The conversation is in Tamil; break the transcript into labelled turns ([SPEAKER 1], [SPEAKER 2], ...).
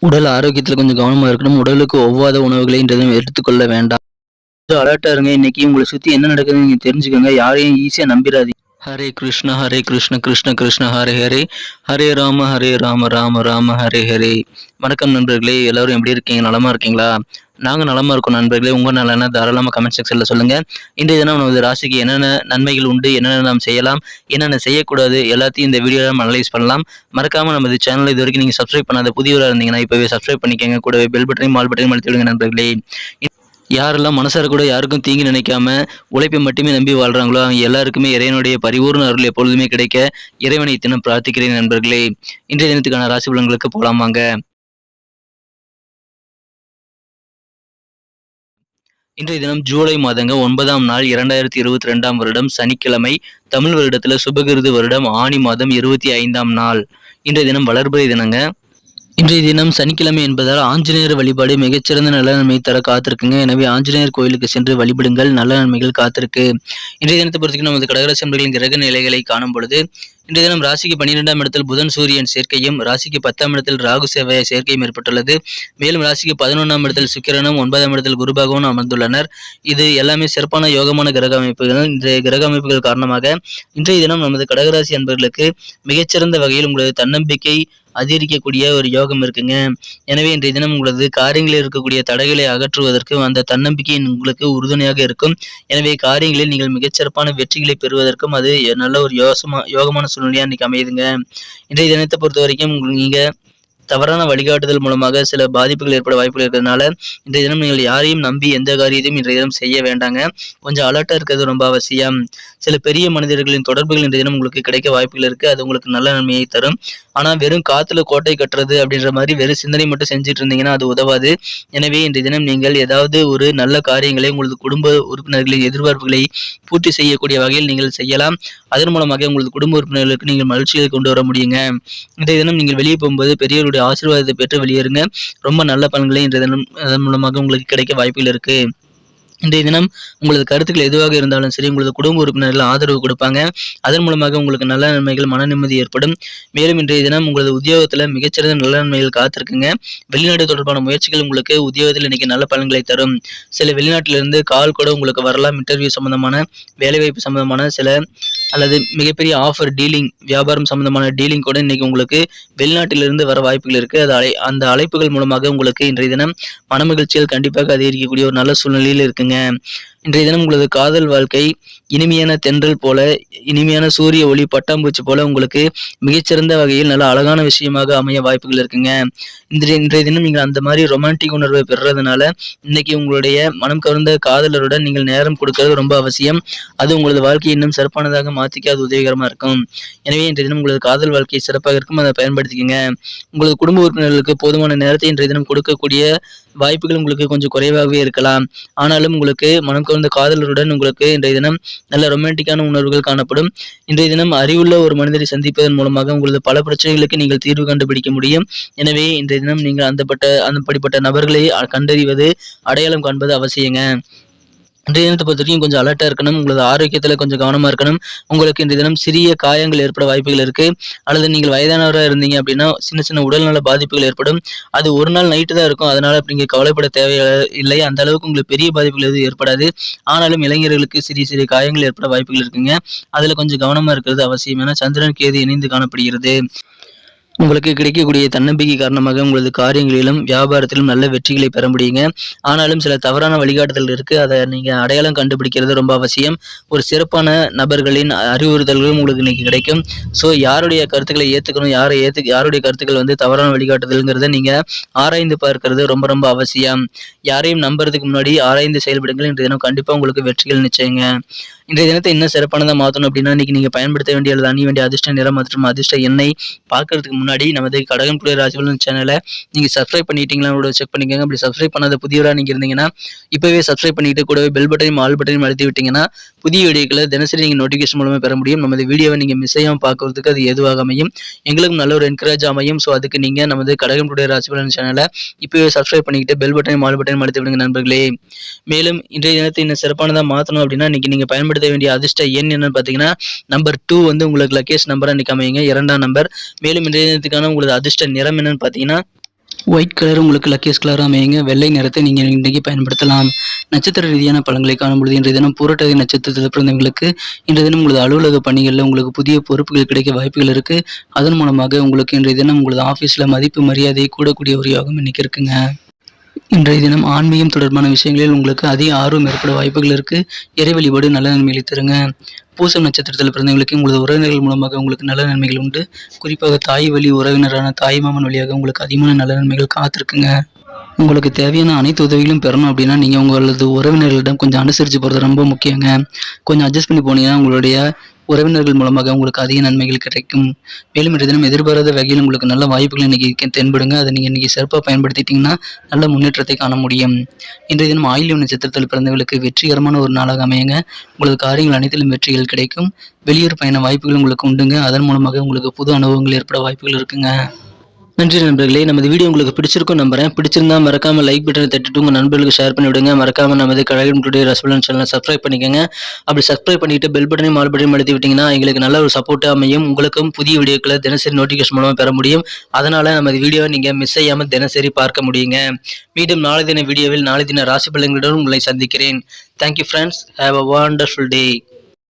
[SPEAKER 1] உடல் ஆரோக்கியத்துல கொஞ்சம் கவனமா இருக்கணும். உடலுக்கு ஒவ்வாத உணவுகளை இன்றதும் எடுத்துக்கொள்ள வேண்டாம். கொஞ்சம் அலர்ட்டா இருங்க. இன்னைக்கு உங்கள சுத்தி என்ன நடக்குதுன்னு நீங்க தெரிஞ்சுக்கங்க. யாரையும் ஈஸியா நம்பிராதீங்க. ஹரே கிருஷ்ண கிருஷ்ண கிருஷ்ண ஹரே ஹரே, ஹரே ராம ராம ராம ஹரே ஹரே. வணக்கம் நண்பர்களே, எல்லாரும் எப்படி இருக்கீங்க? நலமா இருக்கீங்களா? நாங்க நலமா இருக்கோம் நண்பர்களே. உங்க நலன தாராளமா கமெண்ட் செக்ஷன்ல சொல்லுங்க. இன்றைய தினம் நமது ராசிக்கு என்னென்ன நன்மைகள் உண்டு, என்னென்ன நாம் செய்யலாம், என்னென்ன செய்யக்கூடாது, எல்லாத்தையும் இந்த வீடியோல நம்ம அனலைஸ் பண்ணலாம். மறக்காம நமது சேனலை இது வரைக்கும் நீங்க சப்ஸ்கிரைப் பண்ணாத புதியவரா இருந்தீங்கன்னா இப்பவே சப்ஸ்கிரைப் பண்ணிக்கங்க. கூடவே பெல் பட்டனையும் ஆல் பட்டனையும் அழுத்தி விடுங்க நண்பர்களே. யாரெல்லாம் மனசார கூட யாருக்கும் தீங்கு நினைக்காம உழைப்பை மட்டுமே நம்பி வாழ்றாங்களோ அவங்க எல்லாருக்குமே இறைவனுடைய பரிபூர்ண அருள் எப்பொழுதுமே கிடைக்க இறைவனை தினம் பிரார்த்திக்கிறேன் நண்பர்களே. இன்றைய தினத்துக்கான ராசி பலன்களுக்கு போலாமாங்க. இன்றைய தினம் ஜூலை மாதங்க 9ஆம் நாள் 2022ஆம் வருடம் சனிக்கிழமை. தமிழ் வருடத்துல சுபகிருது வருடம் ஆணி மாதம் 25ஆம் நாள். இன்றைய தினம் வளர்பிறை தினங்க. இன்றைய தினம் சனிக்கிழமை என்பதால் ஆஞ்சநேயர் வழிபாடு மிகச்சிறந்த நல்ல நன்மை தர காத்திருக்குங்க. எனவே ஆஞ்சநேயர் கோயிலுக்கு சென்று வழிபடுங்கள், நல்ல நன்மைகள் காத்திருக்கு. இன்றைய தினத்தை பொறுத்தவரைக்கும் நமது கடகராசி நண்பர்களின் கிரக நிலைகளை காணும் பொழுது இன்றைய தினம் ராசிக்கு 12ஆம் இடத்தில் புதன் சூரியன் சேர்க்கையும், ராசிக்கு 10ஆம் இடத்தில் ராகு சேவைய சேர்க்கையும் ஏற்பட்டுள்ளது. மேலும் ராசிக்கு 11ஆம் இடத்தில் சுக்கிரனும் 9ஆம் இடத்தில் குரு பகவானும் அமர்ந்துள்ளனர். இது எல்லாமே சிறப்பான யோகமான கிரக அமைப்புகள். இந்த கிரக அமைப்புகள் காரணமாக இன்றைய தினம் நமது கடகராசி அன்பர்களுக்கு மிகச்சிறந்த வகையில் உங்களது தன்னம்பிக்கை அதிகரிக்கக்கூடிய ஒரு யோகம் இருக்குங்க. எனவே இன்றைய தினம் உங்களது காரியங்களில் இருக்கக்கூடிய தடைகளை அகற்றுவதற்கு அந்த தன்னம்பிக்கை உங்களுக்கு உறுதுணையாக இருக்கும். எனவே காரியங்களில் நீங்கள் மிகச்சிறப்பான வெற்றிகளை பெறுவதற்கும் அது நல்ல ஒரு யோகமான சூழ்நிலையா இன்னைக்கு அமையுதுங்க. இன்றைய தினத்தை பொறுத்த வரைக்கும் நீங்க தவறான வழிகாட்டுதல் மூலமாக சில பாதிப்புகள் ஏற்பட வாய்ப்புகள் இருக்கிறதுனால இன்றைய தினம் நீங்கள் யாரையும் நம்பி எந்த காரியத்தையும் இன்றைய தினம் செய்ய வேண்டாங்க. கொஞ்சம் அலர்ட்டா இருக்கிறது ரொம்ப அவசியம். சில பெரிய மனிதர்களின் தொடர்புகள் இன்றைய தினம் உங்களுக்கு கிடைக்க வாய்ப்புகள் இருக்கு. அது உங்களுக்கு நல்ல நன்மையை தரும். ஆனா வெறும் காத்துல கோட்டை கட்டுறது அப்படின்ற மாதிரி வெறும் சிந்தனை மட்டும் செஞ்சுட்டு இருந்தீங்கன்னா அது உதவாது. எனவே இன்றைய தினம் நீங்கள் ஏதாவது ஒரு நல்ல காரியங்களை உங்களது குடும்ப உறுப்பினர்களின் எதிர்பார்ப்புகளை பூர்த்தி செய்யக்கூடிய வகையில் நீங்கள் செய்யலாம். அதன் மூலமாக உங்களது குடும்ப உறுப்பினர்களுக்கு நீங்கள் மகிழ்ச்சியை கொண்டு வர முடியுங்க. இன்றைய தினம் நீங்கள் வெளியே போகும்போது பெரியவருடைய ஆசீர்வாதத்தை பெற்று வெளியேறுங்க. ரொம்ப நல்ல பலன்களை இன்றைய தினம் அதன் மூலமாக உங்களுக்கு கிடைக்க வாய்ப்புகள் இருக்கு. இன்றைய தினம் உங்களது கருத்துக்கள் எதுவாக இருந்தாலும் சரி உங்களது குடும்ப உறுப்பினர்கள் ஆதரவு கொடுப்பாங்க. அதன் மூலமாக உங்களுக்கு நல்ல நன்மைகள், மன நிம்மதி ஏற்படும். மேலும் இன்றைய தினம் உங்களது உத்தியோகத்துல மிகச்சிறந்த நல்ல நன்மைகள் காத்திருக்குங்க. வெளிநாடு தொடர்பான முயற்சிகள் உங்களுக்கு உத்தியோகத்தில் இன்னைக்கு நல்ல பலன்களை தரும். சில வெளிநாட்டிலிருந்து கால் கூட உங்களுக்கு வரலாம். இன்டர்வியூ சம்பந்தமான, வேலைவாய்ப்பு சம்பந்தமான சில அல்லது மிகப்பெரிய ஆஃபர் டீலிங், வியாபாரம் சம்பந்தமான டீலிங் கூட இன்னைக்கு உங்களுக்கு வெளிநாட்டிலிருந்து வர வாய்ப்புகள் இருக்கு. அந்த அழைப்புகள் மூலமாக உங்களுக்கு இன்றைய தினம் மனமகிழ்ச்சிகள் கண்டிப்பாக அதிகரிக்கக்கூடிய ஒரு நல்ல சூழ்நிலையில் இருக்குங்க. இன்றைய தினம் உங்களது காதல் வாழ்க்கை இனிமையான தென்றல் போல, இனிமையான சூரிய ஒளி பட்டாம்பூச்சி போல உங்களுக்கு மிகச்சிறந்த வகையில் நல்ல அழகான விஷயமாக அமைய வாய்ப்புகள் இருக்குங்க. இன்றைய தினம் நீங்கள் அந்த மாதிரி ரொமான்டிக் உணர்வை பெறுறதுனால இன்னைக்கு உங்களுடைய மனம் கவர்ந்த காதலருடன் நீங்கள் நேரம் கொடுக்கறது ரொம்ப அவசியம். அது உங்களது வாழ்க்கையை இன்னும் சிறப்பானதாக மாற்றிக்க அது உதவிகரமா இருக்கும். எனவே இன்றைய தினம் உங்களது காதல் வாழ்க்கை சிறப்பாக இருக்கும். அதை பயன்படுத்திக்கங்க. உங்களது குடும்ப உறுப்பினர்களுக்கு போதுமான நேரத்தை இன்றைய தினம் கொடுக்கக்கூடிய வாய்ப்புகள் உங்களுக்கு கொஞ்சம் குறைவாகவே இருக்கலாம். ஆனாலும் உங்களுக்கு மனம் கவர்ந்த காதலருடன் உங்களுக்கு இன்றைய தினம் நல்ல ரொமான்டிக்கான உணர்வுகள் காணப்படும். இன்றைய தினம் அறிவுள்ள ஒரு மனிதரை சந்திப்பதன் மூலமாக உங்களது பல பிரச்சனைகளுக்கு நீங்கள் தீர்வு கண்டுபிடிக்க முடியும். எனவே இன்றைய தினம் நீங்கள் அப்படிப்பட்ட நபர்களை கண்டறிவது, அடையாளம் காண்பது அவசியங்க. இன்றைய தினத்தை பொறுத்த வரைக்கும் கொஞ்சம் அலர்ட்டா இருக்கணும். உங்களது ஆரோக்கியத்துல கொஞ்சம் கவனமா இருக்கணும். உங்களுக்கு இன்றைய தினம் சிறிய காயங்கள் ஏற்பட வாய்ப்புகள் இருக்கு. அல்லது நீங்கள் வயதானவராக இருந்தீங்க அப்படின்னா சின்ன சின்ன உடல்நல பாதிப்புகள் ஏற்படும். அது ஒரு நாள் நைட்டு தான் இருக்கும். அதனால நீங்க கவலைப்பட தேவையில்லை. அந்த அளவுக்கு உங்களுக்கு பெரிய பாதிப்புகள் எதுவும் ஏற்படாது. ஆனாலும் இளைஞர்களுக்கு சிறிய சிறிய காயங்கள் ஏற்பட வாய்ப்புகள் இருக்குங்க. அதுல கொஞ்சம் கவனமா இருக்கிறது அவசியம். ஏன்னா சந்திரன் கேது இணைந்து காணப்படுகிறது. உங்களுக்கு கிடைக்கக்கூடிய தன்னம்பிக்கை காரணமாக உங்களது காரியங்களிலும் வியாபாரத்திலும் நல்ல வெற்றிகளை பெற முடியுங்க. ஆனாலும் சில தவறான வழிகாட்டுதல் இருக்கு. அதை நீங்க அடையாளம் கண்டுபிடிக்கிறது ரொம்ப அவசியம். ஒரு சிறப்பான நபர்களின் அறிவுறுத்தல்களும் உங்களுக்கு இன்னைக்கு கிடைக்கும். ஸோ யாருடைய கருத்துக்களை ஏத்துக்கணும், யாருடைய கருத்துக்கள் தவறான வழிகாட்டுதல்ங்கிறத நீங்க ஆராய்ந்து பார்க்கிறது ரொம்ப ரொம்ப அவசியம். யாரையும் நம்புறதுக்கு முன்னாடி ஆராய்ந்து செயல்படுங்கள். இன்றைய தினம் கண்டிப்பா உங்களுக்கு வெற்றிகள் நிச்சயங்க. இன்றைய தினத்தை இன்னும் சிறப்பானதாக மாற்றணும் அப்படின்னா இன்னைக்கு நீங்க பயன்படுத்த வேண்டிய அல்லது அணிய வேண்டிய அதிர்ஷ்ட நிறம் மற்றும் அதிர்ஷ்ட எண்ணெய் பார்க்கறதுக்கு முன்னாடி நமது கடகம் டுடே ராசி பலன் சேனலை நீங்க சப்ஸ்கிரைப் பண்ணிட்டீங்களா செக் பண்ணிக்கோங்க. அப்படி சப்ஸ்கிரைப் பண்ணாத புதியவராக நீங்க இருந்தீங்கன்னா இப்பவே சப்ஸ்கிரைப் பண்ணிட்டு கூடவே பெல் பட்டனையும் ஆல் பட்டனையும் அழுத்தி விட்டீங்கன்னா புதிய வீடியோக்களை தினசரி நீங்க நோட்டிஃபிகேஷன் மூலமா பெற முடியும். நமது வீடியோவை நீங்க மிஸ் செய்யாம பார்க்கறதுக்கு அது எதுவாக அமையும், எங்களுக்கும் நல்ல ஒரு என்கரேஜ் அமையும். ஸோ அதுக்கு நீங்க நமது கடகம் டுடே ராசி பலன் சேனலை இப்பவே சப்ஸ்கிரைப் பண்ணிக்கிட்டு பெல் பட்டனையும் ஆல் பட்டனையும் அழுத்தி விடுங்க நண்பர்களே. மேலும் இன்றைய தினத்தை இன்னும் சிறப்பானதாக மாற்றணும் அப்படின்னா இன்னைக்கு நீங்க பயன்படுத்த வேண்டிய அதிர்ஷ்ட எண் என்னன்னு பாத்தீங்கன்னா நம்பர் 2 உங்களுக்கு லக்கேஜ் நம்பரா இன்னைக்கு அமையுங்க, 2ஆம் நம்பர். மேலும் இன்றைய தினத்துக்கான உங்களது அதிர்ஷ்ட நிறம் என்னன்னு பாத்தீங்கன்னா ஒயிட் கலர் உங்களுக்கு லக்கியஸ்ட் கலராக அமையுங்க. வெள்ளை நிறத்தை நீங்கள் இன்றைக்கு பயன்படுத்தலாம். நட்சத்திர ரீதியான பலன்களை காணும்பொழுது இன்றைய தினம் பூரட்டாதி நட்சத்திரத்தில் பிறந்தவங்களுக்கு இன்றைய தினம் உங்களது அலுவலக பணிகளில் உங்களுக்கு புதிய பொறுப்புகள் கிடைக்க வாய்ப்புகள் இருக்குது. அதன் மூலமாக உங்களுக்கு இன்றைய தினம் உங்களது ஆஃபீஸில் மதிப்பு மரியாதை கூடக்கூடிய ஒரு யோகம் இன்னைக்கு இருக்குங்க. இன்றைய தினம் ஆன்மீகம் தொடர்பான விஷயங்களில் உங்களுக்கு அதிக ஆர்வம் ஏற்பட வாய்ப்புகள் இருக்குது. இறை வழிபாடு நல்ல நன்மைகளை தருங்க. பூசம் நட்சத்திரத்தில் பிறந்தவங்களுக்கு உங்களது உறவினர்கள் மூலமாக உங்களுக்கு நல்ல நன்மைகள் உண்டு. குறிப்பாக தாய் வழி உறவினரான தாய் மாமன் வழியாக உங்களுக்கு அதிகமான நல்ல நன்மைகள் காத்திருக்குங்க. உங்களுக்கு தேவையான அனைத்து உதவிகளும் பெறணும் அப்படின்னா நீங்கள் உங்களது உறவினர்களிடம் கொஞ்சம் அனுசரித்து போகிறது ரொம்ப முக்கியங்க. கொஞ்சம் அட்ஜஸ்ட் பண்ணி போனீங்கன்னா உங்களுடைய உறவினர்கள் மூலமாக உங்களுக்கு அதிக நன்மைகள் கிடைக்கும். மேலும் இன்றைய தினம் எதிர்பாராத வகையில் உங்களுக்கு நல்ல வாய்ப்புகள் இன்னைக்கு தென்படுங்க. அதை நீங்கள் இன்னைக்கு சிறப்பாக பயன்படுத்திட்டீங்கன்னா நல்ல முன்னேற்றத்தை காண முடியும். இன்றைய தினம் ஆயில்யம் நட்சத்திரத்தில் பிறந்தவர்களுக்கு வெற்றிகரமான ஒரு நாளாக அமையுங்க. உங்களது காரியங்கள் அனைத்திலும் வெற்றிகள் கிடைக்கும். வெளியூர் பயண வாய்ப்புகள் உங்களுக்கு உண்டுங்க. அதன் மூலமாக உங்களுக்கு புது அனுபவங்கள் ஏற்பட வாய்ப்புகள் இருக்குங்க. நன்றி நண்பர்களே. நமது வீடியோ உங்களுக்கு பிடிச்சிருக்கும் நம்புறேன். பிடிச்சிருந்தா மறக்காம லைக் பட்டனை தட்டிட்டு உங்க நண்பர்களுக்கு ஷேர் பண்ணி விடுங்க. மறக்காம நமது கழகம் டுடே ரசபலன் சேனலை சப்ஸ்கிரைப் பண்ணிக்கோங்க. அப்படி சப்ஸ்கிரைப் பண்ணிட்டு பெல் பட்டனையும் ஆல் பட்டனையும் அழுத்தி விட்டீங்கன்னா எங்களுக்கு நல்ல ஒரு சப்போர்ட்டாக அமையும். உங்களுக்கும் புதிய வீடியோக்களை தினசரி நோட்டிஃபிகேஷன் மூலமாக பெற முடியும். அதனால நமது வீடியோவை நீங்க மிஸ் செய்யாம தினசரி பார்க்க முடியுங்க. மீண்டும் நாளை தின வீடியோவில் நாளை தின ராசி பலன்களுடன் உங்களை சந்திக்கிறேன். Thank you friends. Have a wonderful day.